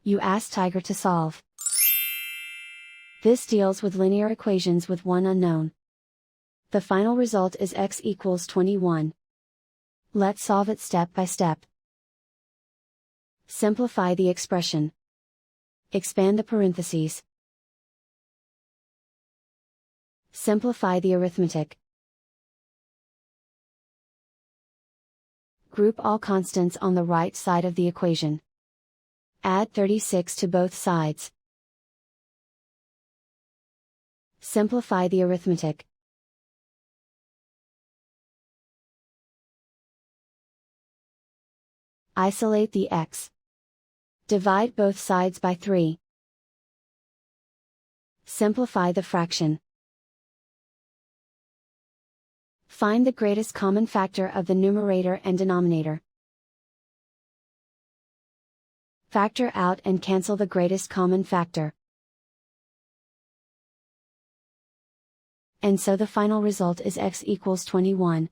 You ask Tiger to solve. This deals with linear equations with one unknown. The final result is x equals 21. Let's solve it step by step. Simplify the expression. Expand the parentheses. Simplify the arithmetic. Group all constants on the right side of the equation. Add 36 to both sides. Simplify the arithmetic. Isolate the x. Divide both sides by 3. Simplify the fraction. Find the greatest common factor of the numerator and denominator. Factor out and cancel the greatest common factor. And so the final result is x equals 21.